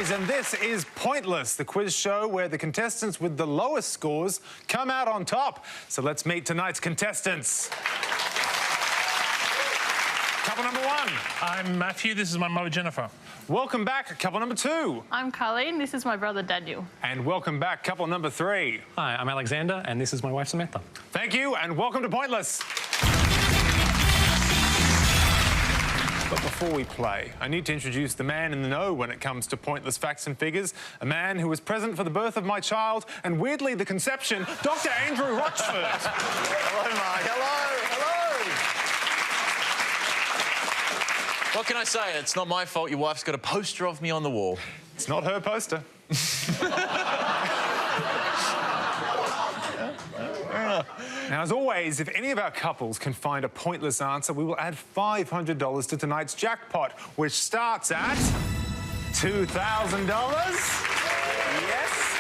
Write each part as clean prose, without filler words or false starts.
guys, and this is Pointless, the quiz show where the contestants with the lowest scores come out on top. So let's meet tonight's contestants. Couple number one. I'm Matthew, this is my mother Jennifer. Welcome back, couple number two. I'm Colleen, this is my brother Daniel. And welcome back, couple number three. Hi, I'm Alexander, and this is my wife Samantha. Thank you, and welcome to Pointless. But before we play, I need to introduce the man in the know when it comes to pointless facts and figures, a man who was present for the birth of my child and, weirdly, the conception, Dr. Andrew Rochford. Hello, Mark. Hello. What can I say? It's not my fault your wife's got a poster of me on the wall. It's not her poster. Now, as always, if any of our couples can find a pointless answer, we will add $500 to tonight's jackpot, which starts at $2,000. Yes.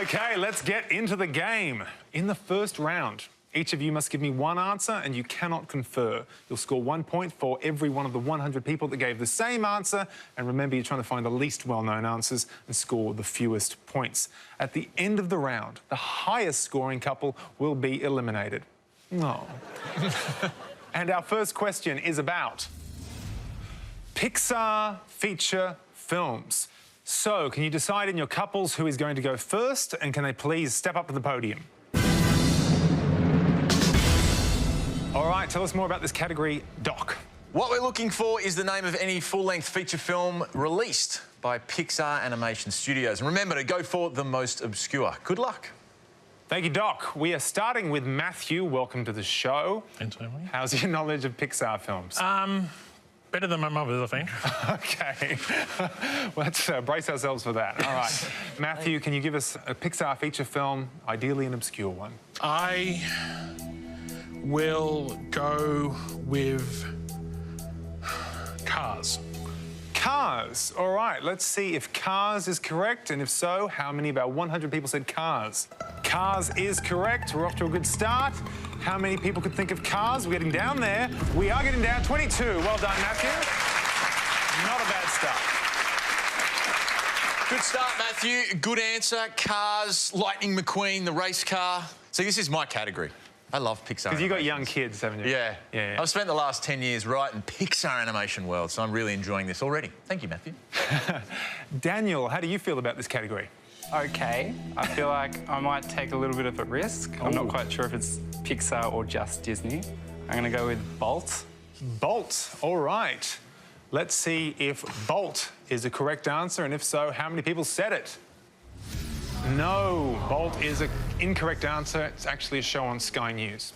OK, let's get into the game. In the first round, each of you must give me one answer and you cannot confer. You'll score 1 point for every one of the 100 people that gave the same answer. And remember, you're trying to find the least well-known answers and score the fewest points. At the end of the round, the highest scoring couple will be eliminated. No. And our first question is about Pixar feature films. So, can you decide in your couples who is going to go first, and can they please step up to the podium? All right, tell us more about this category, Doc. What we're looking for is the name of any full-length feature film released by Pixar Animation Studios. And remember to go for the most obscure. Good luck. Thank you, Doc. We are starting with Matthew. Welcome to the show. Thanks very much. How's your knowledge of Pixar films? Better than my mother's, I think. OK. Let's brace ourselves for that. All right. Matthew, can you give us a Pixar feature film, ideally an obscure one? I will go with Cars. Cars. All right, let's see if Cars is correct, and if so, how many of our 100 people said Cars? Cars is correct. We're off to a good start. How many people could think of Cars? We're getting down there. We are getting down. 22. Well done, Matthew. Not a bad start. Good start, Matthew. Good answer. Cars, Lightning McQueen, the race car. See, this is my category. I love Pixar. Because you've got young kids, haven't you? Yeah. Yeah. I've spent the last 10 years right in Pixar animation world, so I'm really enjoying this already. Thank you, Matthew. Daniel, how do you feel about this category? Okay. I feel like I might take a little bit of a risk. I'm not quite sure if it's Pixar or just Disney. I'm going to go with Bolt. Bolt. All right. Let's see if Bolt is a correct answer, and if so, how many people said it? No, Bolt is an incorrect answer. It's actually a show on Sky News.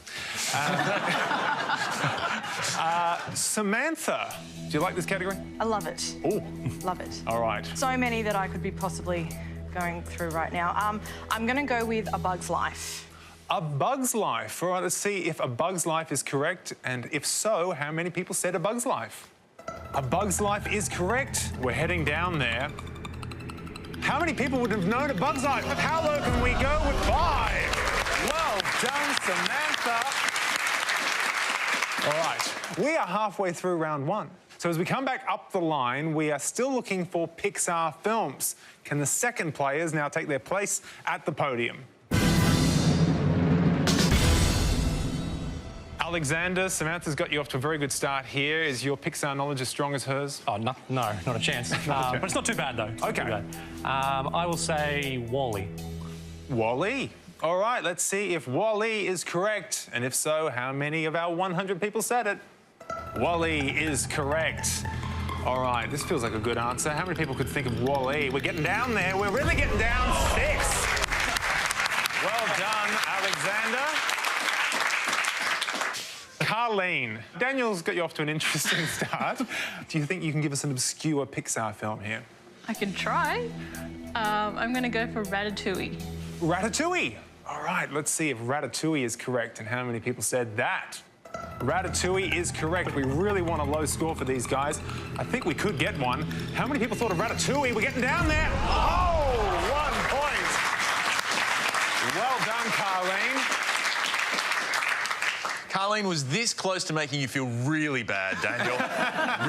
Samantha, do you like this category? I love it. Oh. Love it. All right. So many that I could be possibly going through right now. I'm going to go with A Bug's Life. A Bug's Life. All right, let's see if A Bug's Life is correct, and if so, how many people said A Bug's Life? A Bug's Life is correct. We're heading down there. How many people would have known A Bug's Life? How low can we go with 5? Well done, Samantha. All right, we are halfway through round one. So as we come back up the line, we are still looking for Pixar films. Can the second players now take their place at the podium? Alexander, Samantha's got you off to a very good start here. Is your Pixar knowledge as strong as hers? Oh, no, not a chance. But it's not too bad, though. OK. I will say Wall-E. Wall-E. All right, let's see if Wall-E is correct. And if so, how many of our 100 people said it? Wall-E is correct. All right, this feels like a good answer. How many people could think of Wall-E? We're getting down there. We're really getting down. 6. Well done, Alexander. Carleen, Daniel's got you off to an interesting start. Do you think you can give us an obscure Pixar film here? I can try. I'm going to go for Ratatouille. Ratatouille. All right, let's see if Ratatouille is correct and how many people said that. Ratatouille is correct. We really want a low score for these guys. I think we could get one. How many people thought of Ratatouille? We're getting down there. Oh, 1 point. Well done, Carleen. Carleen was this close to making you feel really bad, Daniel.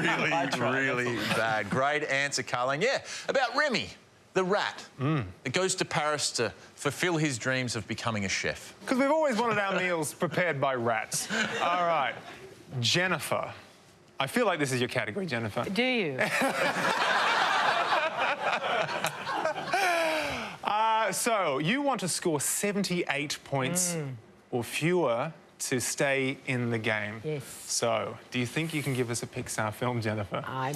really bad. Great answer, Carleen. Yeah, about Remy, the rat, that goes to Paris to fulfil his dreams of becoming a chef. Because we've always wanted our meals prepared by rats. All right, Jennifer. I feel like this is your category, Jennifer. Do you? So you want to score 78 points or fewer to stay in the game. Yes. So, do you think you can give us a Pixar film, Jennifer? I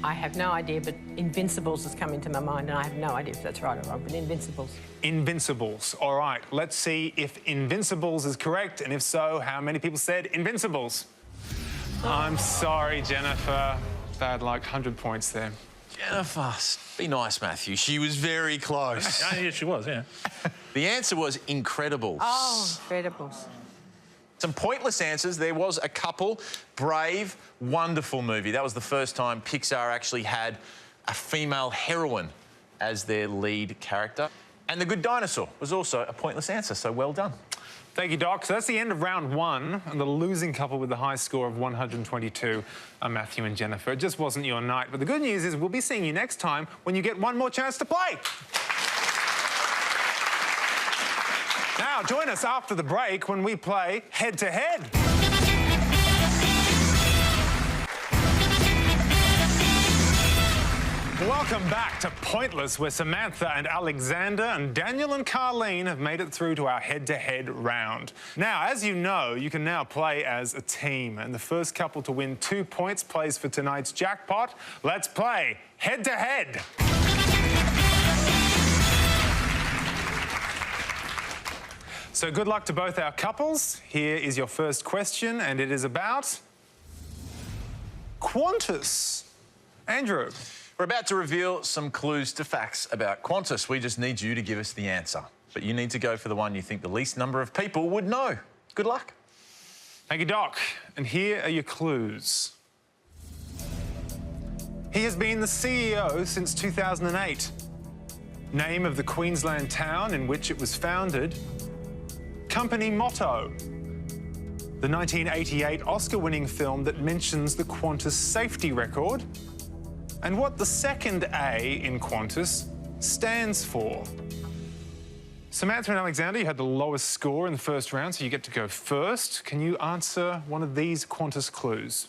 have no idea, but Invincibles has come into my mind, and I have no idea if that's right or wrong, but Invincibles. Invincibles. All right, let's see if Invincibles is correct, and if so, how many people said Invincibles? I'm sorry, Jennifer. Bad luck, 100 points there. Jennifer, be nice, Matthew. She was very close. Yeah, she was, yeah. The answer was Incredibles. Oh, Incredibles. Some pointless answers. There was a couple. Brave, wonderful movie. That was the first time Pixar actually had a female heroine as their lead character. And The Good Dinosaur was also a pointless answer, so well done. Thank you, Doc. So that's the end of round one, and the losing couple with the high score of 122 are Matthew and Jennifer. It just wasn't your night. But the good news is we'll be seeing you next time when you get one more chance to play. Now, join us after the break when we play head-to-head. Welcome back to Pointless, where Samantha and Alexander and Daniel and Carleen have made it through to our head-to-head round. Now, as you know, you can now play as a team, and the first couple to win 2 points plays for tonight's jackpot. Let's play head-to-head. So good luck to both our couples. Here is your first question, and it is about Qantas. Andrew. We're about to reveal some clues to facts about Qantas. We just need you to give us the answer. But you need to go for the one you think the least number of people would know. Good luck. Thank you, Doc. And here are your clues. He has been the CEO since 2008. Name of the Queensland town in which it was founded. Company motto. The 1988 Oscar-winning film that mentions the Qantas safety record. And what the second A in Qantas stands for. Samantha and Alexander, you had the lowest score in the first round, so you get to go first. Can you answer one of these Qantas clues?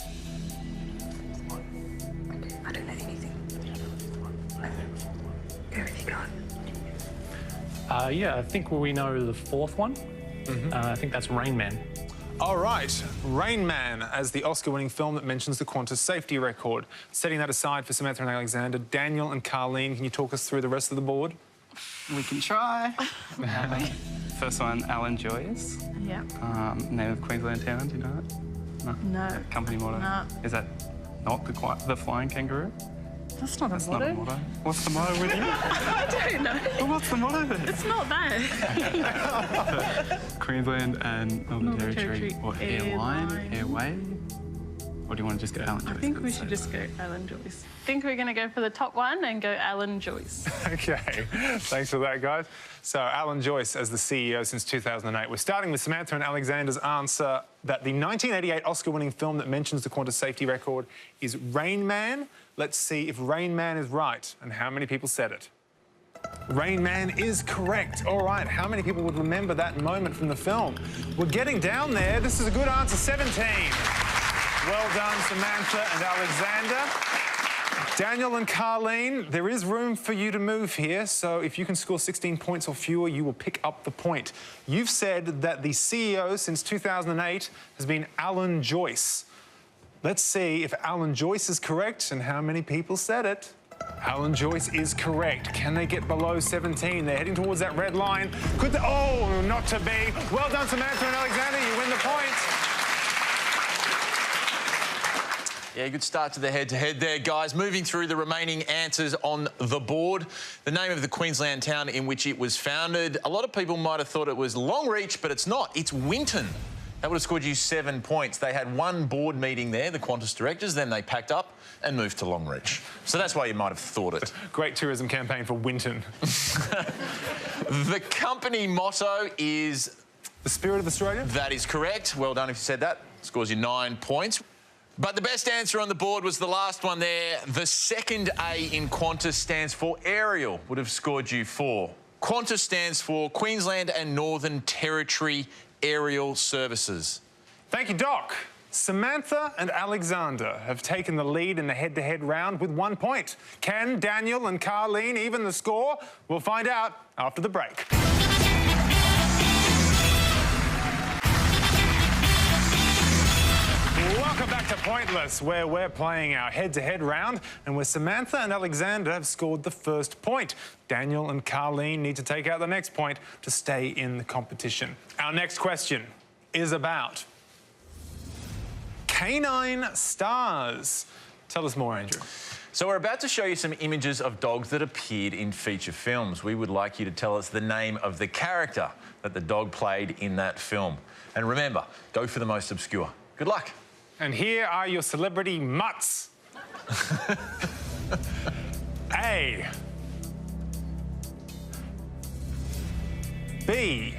I don't know anything. Where have you gone? Yeah, I think we know the fourth one. I think that's Rain Man. All right, Rain Man as the Oscar-winning film that mentions the Qantas safety record. Setting that aside for Samantha and Alexander, Daniel and Carleen, can you talk us through the rest of the board? We can try. First one, Alan Joyce. Yeah. Name of Queensland town, do you know that? No. Company motto. No. Is that not the flying kangaroo? That's not That's a not motto. a motto. What's the motto with you? I don't know. Well, what's the motto then? It's not that. Queensland and Northern Northern Territory. Territory Or airline? Airline. Airway? Or do you want to just go Alan Joyce? I think we should just go Alan Joyce. I think we're going to go for the top one and go Alan Joyce. Okay, thanks for that, guys. So, Alan Joyce as the CEO since 2008. We're starting with Samantha and Alexander's answer that the 1988 Oscar-winning film that mentions the Qantas safety record is Rain Man. Let's see if Rain Man is right and how many people said it. Rain Man is correct. All right, how many people would remember that moment from the film? We're getting down there. This is a good answer, 17. Well done, Samantha and Alexander. Daniel and Carleen, there is room for you to move here, so if you can score 16 points or fewer, you will pick up the point. You've said that the CEO since 2008 has been Alan Joyce. Let's see if Alan Joyce is correct and how many people said it. Alan Joyce is correct. Can they get below 17? They're heading towards that red line. Could they? Oh, not to be. Well done, Samantha and Alexander. You win the point. Yeah, good start to the head-to-head there, guys. Moving through the remaining answers on the board. The name of the Queensland town in which it was founded. A lot of people might have thought it was Longreach, but it's not. It's Winton. That would have scored you 7 points. They had one board meeting there, the Qantas directors, then they packed up and moved to Longreach. So that's why you might have thought it. Great tourism campaign for Winton. The company motto is The Spirit of Australia? That is correct. Well done if you said that. Scores you 9 points. But the best answer on the board was the last one there. The second A in Qantas stands for aerial, would have scored you 4. Qantas stands for Queensland and Northern Territory Aerial Services. Thank you, Doc. Samantha and Alexander have taken the lead in the head-to-head round with 1 point. Can Daniel and Carleen even the score? We'll find out after the break. Welcome back to Pointless, where we're playing our head-to-head round and where Samantha and Alexander have scored the first point. Daniel and Carleen need to take out the next point to stay in the competition. Our next question is about Canine stars. Tell us more, Andrew. So we're about to show you some images of dogs that appeared in feature films. We would like you to tell us the name of the character that the dog played in that film. And remember, go for the most obscure. Good luck. And here are your celebrity mutts. A. B.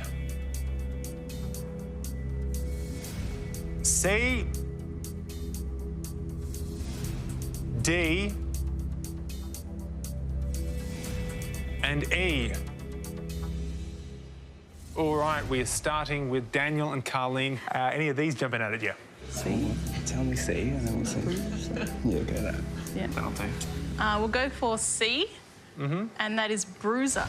C. D. And E. All right, we are starting with Daniel and Carleen. Any of these jumping out at you? C. Tell me C, and then we'll see. Yeah, go that. Yeah. That'll do. We'll go for C, and that is Bruiser.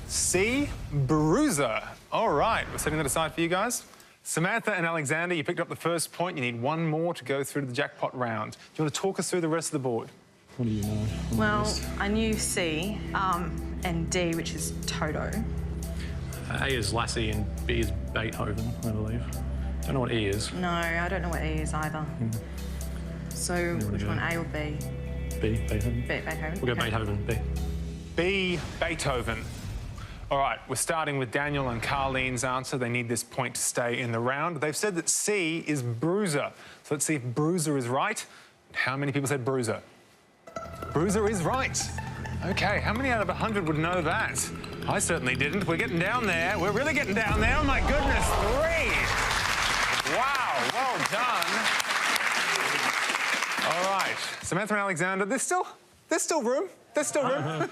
C. Bruiser. All right, we're setting that aside for you guys. Samantha and Alexander, you picked up the first point. You need one more to go through to the jackpot round. Do you want to talk us through the rest of the board? What do you know? Well, I knew C and D, which is Toto. A is Lassie and B is Beethoven, I believe. Don't know what E is. No, I don't know what E is either. So which one, A or B? B, Beethoven. Beethoven. We'll go Beethoven, B. B. Beethoven. All right, we're starting with Daniel and Carleen's answer. They need this point to stay in the round. They've said that C is Bruiser. So let's see if Bruiser is right. How many people said Bruiser? Bruiser is right. OK, how many out of 100 would know that? I certainly didn't. We're getting down there. We're really getting down there. Oh, my goodness, 3. Wow, well done. All right, Samantha and Alexander, there's still room. There's still room.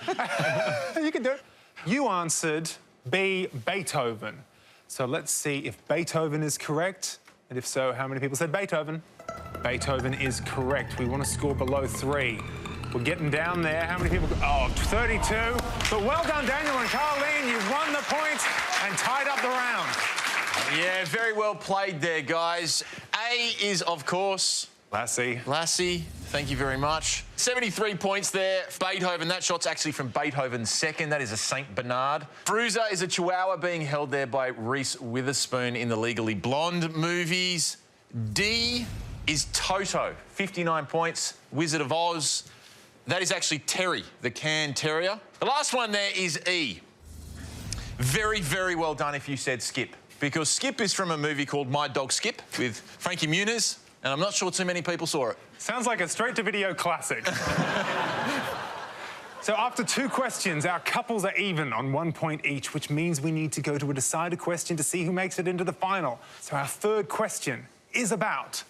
You can do it. You answered B, Beethoven. So let's see if Beethoven is correct. And if so, how many people said Beethoven? Beethoven is correct. We want to score below 3. We're getting down there. How many people? Oh, 32. But well done, Daniel and Carleen. You've won the point and tied up the round. Yeah, very well played there, guys. A is, of course... Lassie. Lassie, thank you very much. 73 points there. Beethoven, that shot's actually from Beethoven's second. That is a St. Bernard. Bruiser is a Chihuahua being held there by Reese Witherspoon in the Legally Blonde movies. D is Toto, 59 points. Wizard of Oz. That is actually Terry, the Cairn Terrier. The last one there is E. Very, very well done if you said Skip, because Skip is from a movie called My Dog Skip with Frankie Muniz, and I'm not sure too many people saw it. Sounds like a straight-to-video classic. So after 2 questions, our couples are even on 1 point each, which means we need to go to a decider question to see who makes it into the final. So our third question is about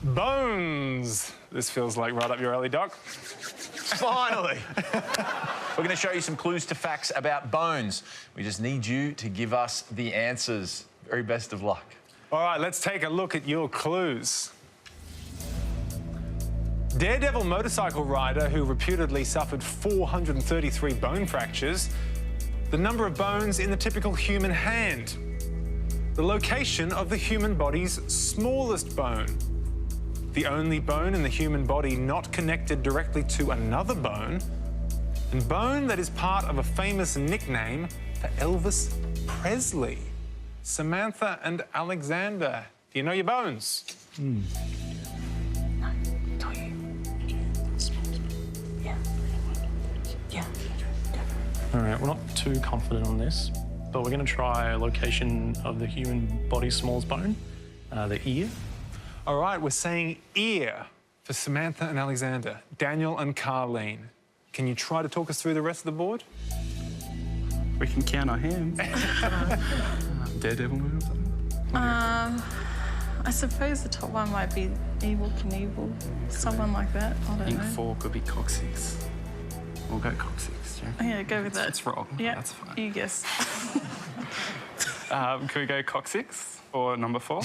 bones. This feels like right up your alley, Doc. Finally. We're going to show you some clues to facts about bones. We just need you to give us the answers. Very best of luck. All right, let's take a look at your clues. Daredevil motorcycle rider who reputedly suffered 433 bone fractures. The number of bones in the typical human hand. The location of the human body's smallest bone. The only bone in the human body not connected directly to another bone. And bone that is part of a famous nickname for Elvis Presley. Samantha and Alexander, do you know your bones? All right, we're not too confident on this, but we're going to try a location of the human body's smallest bone, the ear. All right, we're saying ear for Samantha and Alexander. Daniel and Carleen, can you try to talk us through the rest of the board? We can count our hands. Daredevil movie or something? I suppose the top one might be Evil Knievel, someone like that. I I don't think know. 4 could be Coccyx. We'll go Coccyx, yeah. Oh, yeah, go with that. It's wrong. Yeah, That's fine. you guess. Could we go Coccyx or number 4?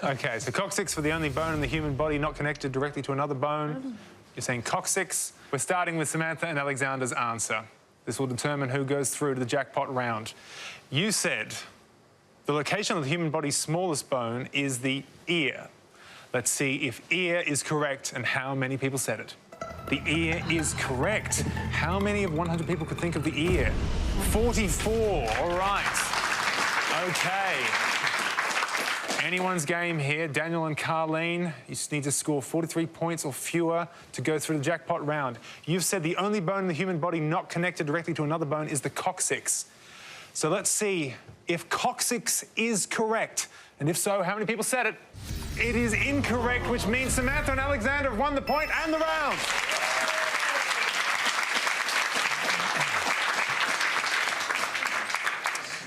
Okay, so coccyx for the only bone in the human body not connected directly to another bone. You're saying coccyx. We're starting with Samantha and Alexander's answer. This will determine who goes through to the jackpot round. You said the location of the human body's smallest bone is the ear. Let's see if ear is correct and how many people said it. The ear is correct. How many of 100 people could think of the ear? 44, all right. Okay. Anyone's game here. Daniel and Carleen, you just need to score 43 points or fewer to go through the jackpot round. You've said the only bone in the human body not connected directly to another bone is the coccyx. So let's see if coccyx is correct. And if so, how many people said it? It is incorrect, which means Samantha and Alexander have won the point and the round.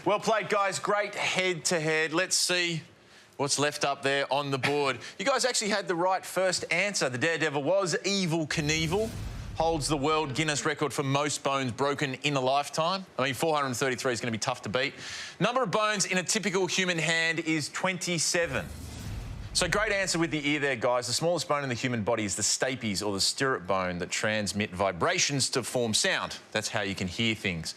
Well played, guys. Great head-to-head. Let's see what's left up there on the board. You guys actually had the right first answer. The Daredevil was Evil Knievel. Holds the world Guinness record for most bones broken in a lifetime. I mean, 433 is going to be tough to beat. Number of bones in a typical human hand is 27. So great answer with the ear there, guys. The smallest bone in the human body is the stapes, or the stirrup bone, that transmit vibrations to form sound. That's how you can hear things.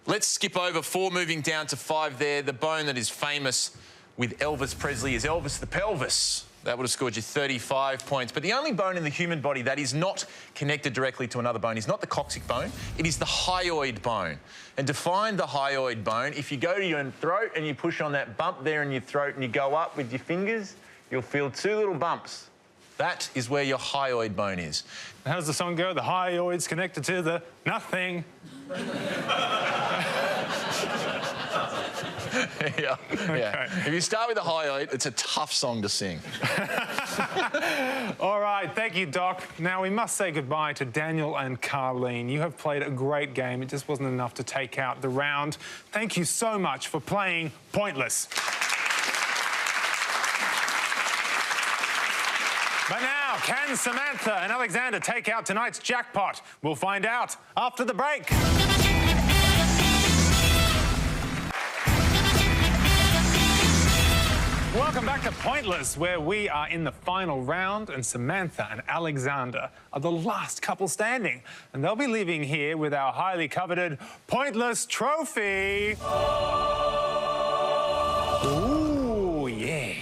Let's skip over 4, moving down to 5 there. The bone that is famous with Elvis Presley is Elvis the pelvis. That would have scored you 35 points. But the only bone in the human body that is not connected directly to another bone is not the coccyx bone, it is the hyoid bone. And to find the hyoid bone, if you go to your throat and you push on that bump there in your throat and you go up with your fingers, you'll feel 2 little bumps. That is where your hyoid bone is. How does the song go? The hyoid's connected to the nothing. Yeah. If you start with the hyoid, it's a tough song to sing. All right, thank you, Doc. Now, we must say goodbye to Daniel and Carleen. You have played a great game. It just wasn't enough to take out the round. Thank you so much for playing Pointless. But now, can Samantha and Alexander take out tonight's jackpot? We'll find out after the break. Welcome back to Pointless, where we are in the final round, and Samantha and Alexander are the last couple standing. And they'll be leaving here with our highly coveted Pointless trophy. Ooh, yeah.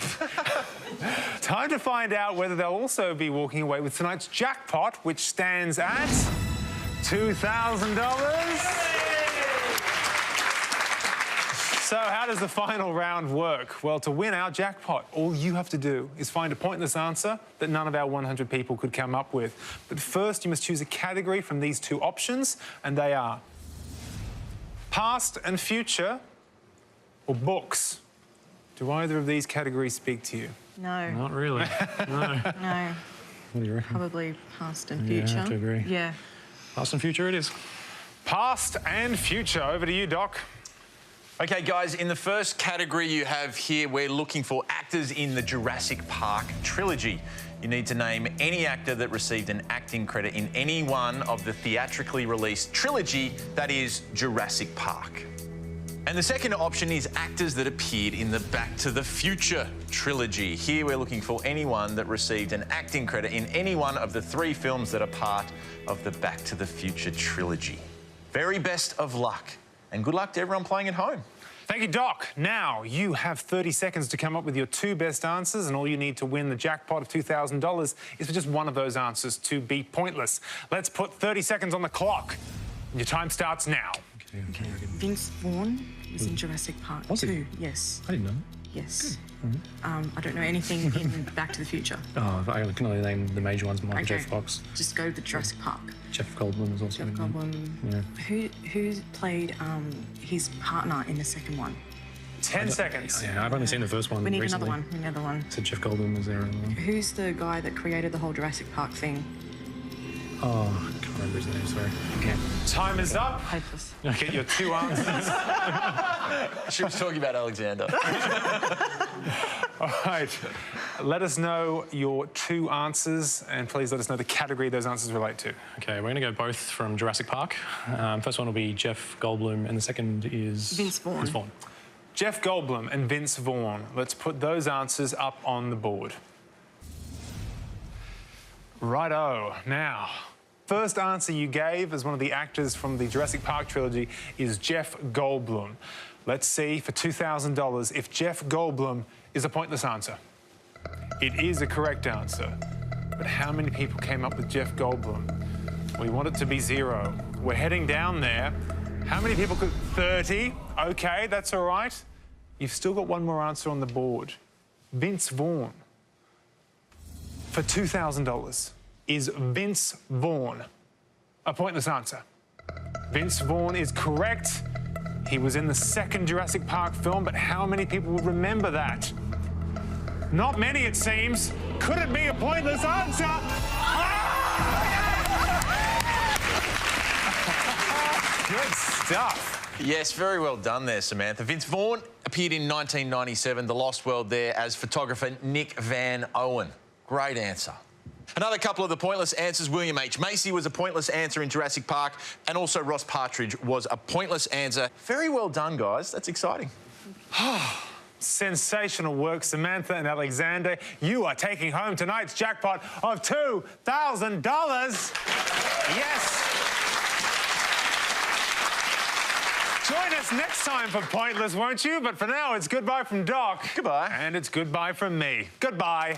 Time to find out whether they'll also be walking away with tonight's jackpot, which stands at $2,000. So how does the final round work? Well, to win our jackpot, all you have to do is find a pointless answer that none of our 100 people could come up with. But first, you must choose a category from these 2 options, and they are past and future or books. Do either of these categories speak to you? No. Not really. No. No. What do you reckon? Probably past and future. Yeah, I have to agree. Yeah. Past and future it is. Past and future. Over to you, Doc. OK, guys, in the first category you have here, we're looking for actors in the Jurassic Park trilogy. You need to name any actor that received an acting credit in any one of the theatrically released trilogy that is Jurassic Park. And the second option is actors that appeared in the Back to the Future trilogy. Here we're looking for anyone that received an acting credit in any one of the 3 films that are part of the Back to the Future trilogy. Very best of luck. And good luck to everyone playing at home. Thank you, Doc. Now, you have 30 seconds to come up with your 2 best answers, and all you need to win the jackpot of $2,000 is for just one of those answers to be pointless. Let's put 30 seconds on the clock. Your time starts now. Okay. Vince Vaughn was in Jurassic Park Was he? 2. Yes. I didn't know. Yes. I don't know anything in Back to the Future. Oh, I can only name the major ones. Michael J. Fox. Just go with Jurassic Park. Jeff Goldblum was also Jeff in there. Goldblum. Yeah. Who played his partner in the second one? 10 seconds. Yeah, I've only seen the first one We need recently. another one. We need another one. So Jeff Goldblum was there. Who's the guy that created the whole Jurassic Park thing? Oh, I can't remember his name, sorry. Okay. Time is up. Hopeless. Get your 2 answers. She was talking about Alexander. All right. Let us know your 2 answers, and please let us know the category those answers relate to. Okay, we're going to go both from Jurassic Park. First one will be Jeff Goldblum, and the second is... Vince Vaughn. Jeff Goldblum and Vince Vaughn. Let's put those answers up on the board. Righto. Now, first answer you gave as one of the actors from the Jurassic Park trilogy is Jeff Goldblum. Let's see for $2,000 if Jeff Goldblum is a pointless answer. It is a correct answer. But how many people came up with Jeff Goldblum? We want it to be 0. We're heading down there. How many people could... 30? OK, that's all right. You've still got one more answer on the board. Vince Vaughn. For $2,000, is Vince Vaughn a pointless answer? Vince Vaughn is correct. He was in the second Jurassic Park film, but how many people would remember that? Not many, it seems. Could it be a pointless answer? Good stuff. Yes, very well done there, Samantha. Vince Vaughn appeared in 1997, The Lost World there, as photographer Nick Van Owen. Great answer. Another couple of the pointless answers. William H. Macy was a pointless answer in Jurassic Park, and also Ross Partridge was a pointless answer. Very well done, guys. That's exciting. Sensational work, Samantha and Alexander. You are taking home tonight's jackpot of $2,000. Yes. Join us next time for Pointless, won't you? But for now, it's goodbye from Doc. Goodbye. And it's goodbye from me. Goodbye.